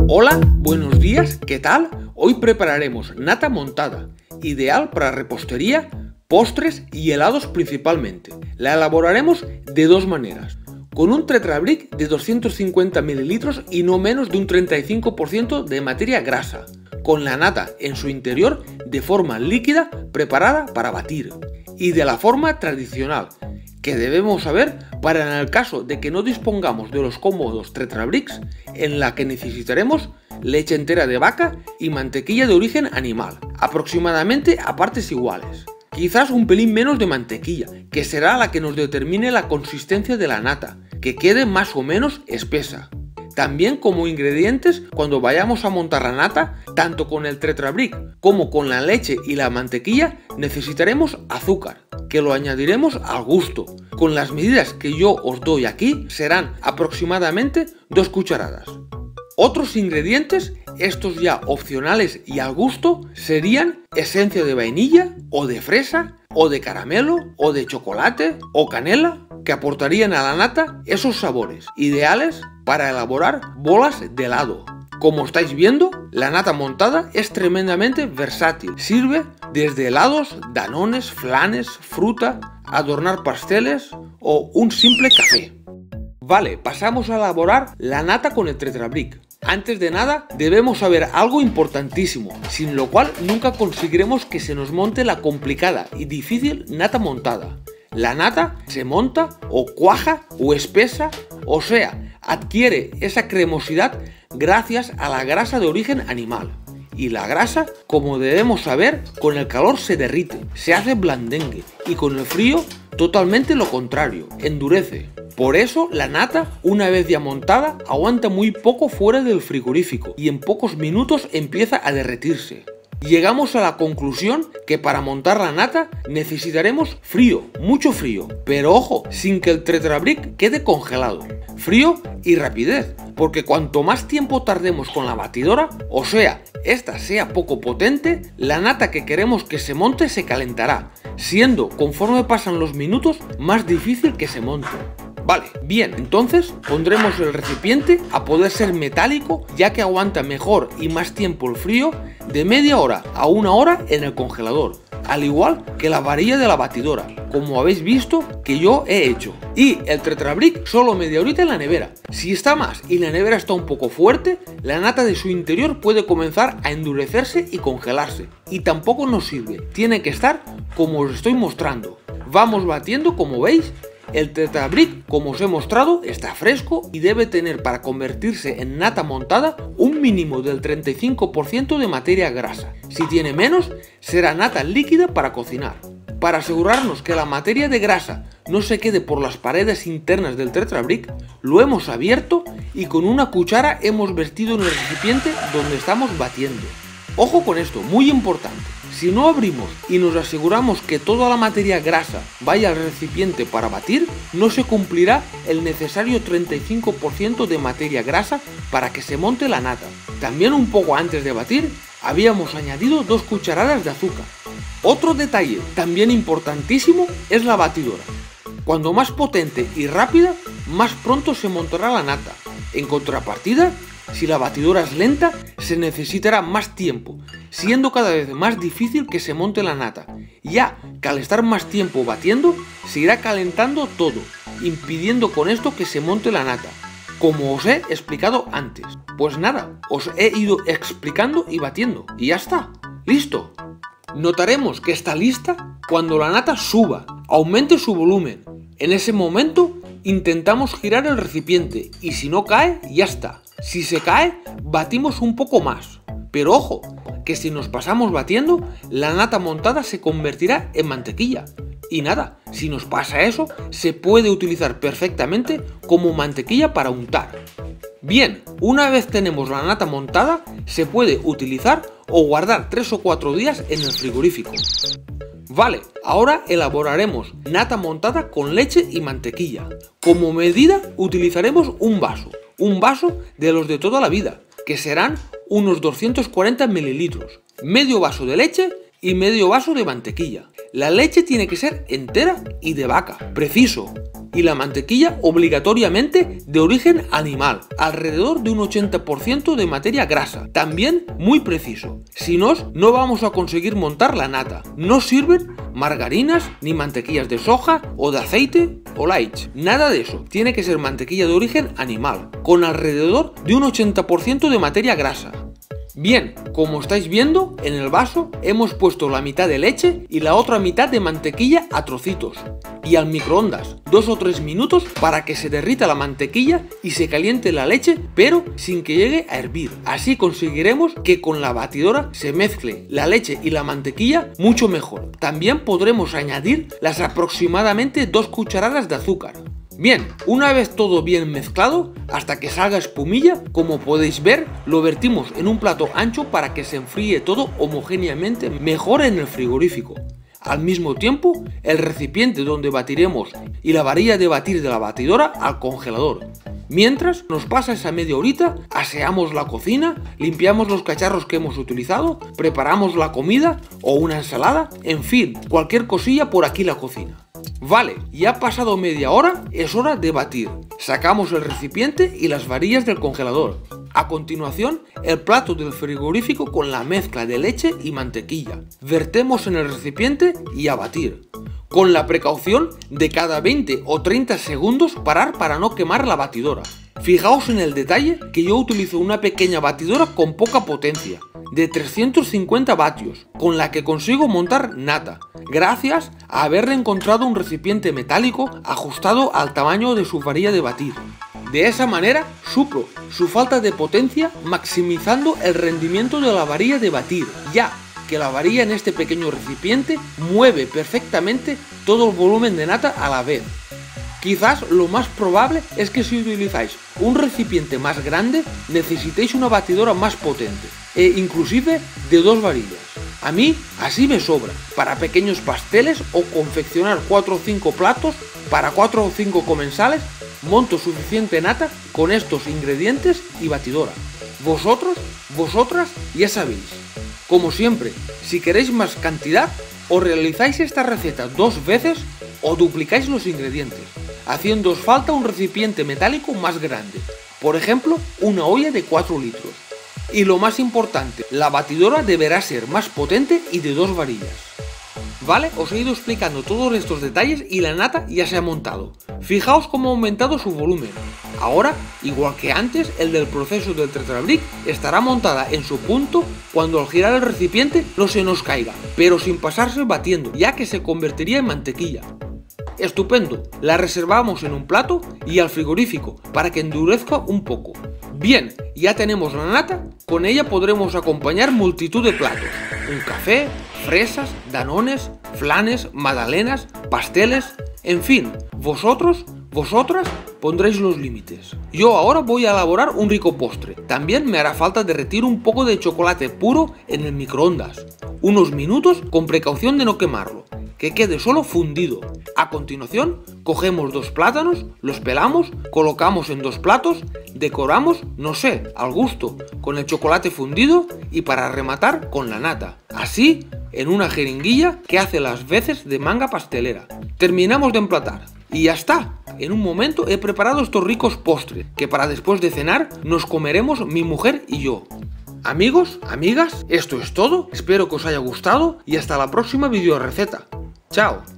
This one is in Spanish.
Hola, buenos días, ¿qué tal? Hoy prepararemos nata montada, ideal para repostería, postres y helados principalmente. La elaboraremos de dos maneras. Con un Tetra Brick de 250 ml y no menos de un 35% de materia grasa, con la nata en su interior de forma líquida preparada para batir, y de la forma tradicional, que debemos saber para en el caso de que no dispongamos de los cómodos Tetra Bricks, en la que necesitaremos leche entera de vaca y mantequilla de origen animal, aproximadamente a partes iguales. Quizás un pelín menos de mantequilla, que será la que nos determine la consistencia de la nata, que quede más o menos espesa. También como ingredientes, cuando vayamos a montar la nata, tanto con el Tetra Brick como con la leche y la mantequilla, necesitaremos azúcar, que lo añadiremos al gusto. Con las medidas que yo os doy aquí, serán aproximadamente 2 cucharadas. Otros ingredientes, estos ya opcionales y al gusto, serían esencia de vainilla, o de fresa, o de caramelo, o de chocolate, o canela, que aportarían a la nata esos sabores ideales para elaborar bolas de helado. Como estáis viendo, la nata montada es tremendamente versátil. Sirve desde helados, danones, flanes, fruta, adornar pasteles o un simple café. Vale, pasamos a elaborar la nata con el Tetra Brick. Antes de nada, debemos saber algo importantísimo, sin lo cual nunca conseguiremos que se nos monte la complicada y difícil nata montada. La nata se monta o cuaja o espesa, o sea, adquiere esa cremosidad gracias a la grasa de origen animal. Y la grasa, como debemos saber, con el calor se derrite, se hace blandengue, y con el frío totalmente lo contrario, endurece. Por eso la nata, una vez ya montada, aguanta muy poco fuera del frigorífico y en pocos minutos empieza a derretirse. Llegamos a la conclusión que para montar la nata necesitaremos frío, mucho frío, pero ojo, sin que el Tetra Brick quede congelado. Frío y rapidez, porque cuanto más tiempo tardemos con la batidora, o sea, esta sea poco potente, la nata que queremos que se monte se calentará, siendo, conforme pasan los minutos, más difícil que se monte. Vale, bien, entonces pondremos el recipiente a poder ser metálico, ya que aguanta mejor y más tiempo el frío, de media hora a 1 hora en el congelador, al igual que la varilla de la batidora, como habéis visto que yo he hecho. Y el Tetra Brick solo media horita en la nevera. Si está más y la nevera está un poco fuerte, la nata de su interior puede comenzar a endurecerse y congelarse, y tampoco nos sirve, tiene que estar como os estoy mostrando. Vamos batiendo, como veis. El Tetra Brick, como os he mostrado, está fresco y debe tener para convertirse en nata montada un mínimo del 35% de materia grasa. Si tiene menos, será nata líquida para cocinar. Para asegurarnos que la materia de grasa no se quede por las paredes internas del Tetra Brick, lo hemos abierto y con una cuchara hemos vertido en el recipiente donde estamos batiendo. Ojo con esto, muy importante. Si no abrimos y nos aseguramos que toda la materia grasa vaya al recipiente para batir, no se cumplirá el necesario 35% de materia grasa para que se monte la nata. También un poco antes de batir, habíamos añadido 2 cucharadas de azúcar. Otro detalle también importantísimo es la batidora. Cuando más potente y rápida, más pronto se montará la nata. En contrapartida, si la batidora es lenta, se necesitará más tiempo, siendo cada vez más difícil que se monte la nata, ya que al estar más tiempo batiendo, se irá calentando todo, impidiendo con esto que se monte la nata, como os he explicado antes. Pues nada, os he ido explicando y batiendo, y ya está, listo. Notaremos que está lista cuando la nata suba, aumente su volumen. En ese momento intentamos girar el recipiente y si no cae, ya está. Si se cae, batimos un poco más. Pero ojo, que si nos pasamos batiendo, la nata montada se convertirá en mantequilla. Y nada, si nos pasa eso, se puede utilizar perfectamente como mantequilla para untar. Bien, una vez tenemos la nata montada, se puede utilizar o guardar 3 o 4 días en el frigorífico. Vale, ahora elaboraremos nata montada con leche y mantequilla. Como medida utilizaremos un vaso de los de toda la vida, que serán unos 240 ml, medio vaso de leche y medio vaso de mantequilla. La leche tiene que ser entera y de vaca, preciso. Y la mantequilla obligatoriamente de origen animal, alrededor de un 80% de materia grasa, también muy preciso. Si no, no vamos a conseguir montar la nata. No sirven margarinas ni mantequillas de soja o de aceite o light, nada de eso. Tiene que ser mantequilla de origen animal, con alrededor de un 80% de materia grasa. Bien, como estáis viendo, en el vaso hemos puesto la mitad de leche y la otra mitad de mantequilla a trocitos. Y al microondas, 2 o 3 minutos para que se derrita la mantequilla y se caliente la leche, pero sin que llegue a hervir. Así conseguiremos que con la batidora se mezcle la leche y la mantequilla mucho mejor. También podremos añadir las aproximadamente 2 cucharadas de azúcar. Bien, una vez todo bien mezclado, hasta que salga espumilla, como podéis ver, lo vertimos en un plato ancho para que se enfríe todo homogéneamente mejor en el frigorífico. Al mismo tiempo, el recipiente donde batiremos y la varilla de batir de la batidora al congelador. Mientras nos pasa esa media horita, aseamos la cocina, limpiamos los cacharros que hemos utilizado, preparamos la comida o una ensalada, en fin, cualquier cosilla por aquí la cocina. Vale, ya ha pasado media hora, es hora de batir. Sacamos el recipiente y las varillas del congelador. A continuación, el plato del frigorífico con la mezcla de leche y mantequilla. Vertemos en el recipiente y a batir. Con la precaución de cada 20 o 30 segundos parar para no quemar la batidora. Fijaos en el detalle que yo utilizo una pequeña batidora con poca potencia, de 350 vatios, con la que consigo montar nata, gracias a haberle encontrado un recipiente metálico ajustado al tamaño de su varilla de batir. De esa manera suplo su falta de potencia maximizando el rendimiento de la varilla de batir, ya que la varilla en este pequeño recipiente mueve perfectamente todo el volumen de nata a la vez. Quizás lo más probable es que si utilizáis un recipiente más grande necesitéis una batidora más potente, e inclusive de 2 varillas. A mí así me sobra, para pequeños pasteles o confeccionar 4 o 5 platos para 4 o 5 comensales, monto suficiente nata con estos ingredientes y batidora. Vosotras ya sabéis. Como siempre, si queréis más cantidad, o realizáis esta receta 2 veces o duplicáis los ingredientes, haciéndoos falta un recipiente metálico más grande, por ejemplo, una olla de 4 litros. Y lo más importante, la batidora deberá ser más potente y de 2 varillas. Vale, os he ido explicando todos estos detalles y la nata ya se ha montado. Fijaos cómo ha aumentado su volumen. Ahora, igual que antes, el del proceso del Tetrabric estará montada en su punto cuando al girar el recipiente no se nos caiga, pero sin pasarse batiendo, ya que se convertiría en mantequilla. Estupendo, la reservamos en un plato y al frigorífico para que endurezca un poco. Bien, ya tenemos la nata, con ella podremos acompañar multitud de platos. Un café, fresas, danones, flanes, magdalenas, pasteles, en fin, vosotras pondréis los límites. Yo ahora voy a elaborar un rico postre. También me hará falta derretir un poco de chocolate puro en el microondas. Unos minutos con precaución de no quemarlo, que quede solo fundido. A continuación, cogemos 2 plátanos, los pelamos, colocamos en 2 platos, decoramos, no sé, al gusto, con el chocolate fundido y para rematar con la nata. Así, en una jeringuilla que hace las veces de manga pastelera. Terminamos de emplatar. Y ya está. En un momento he preparado estos ricos postres, que para después de cenar nos comeremos mi mujer y yo. Amigos, amigas, esto es todo. Espero que os haya gustado y hasta la próxima video receta. ¡Chao!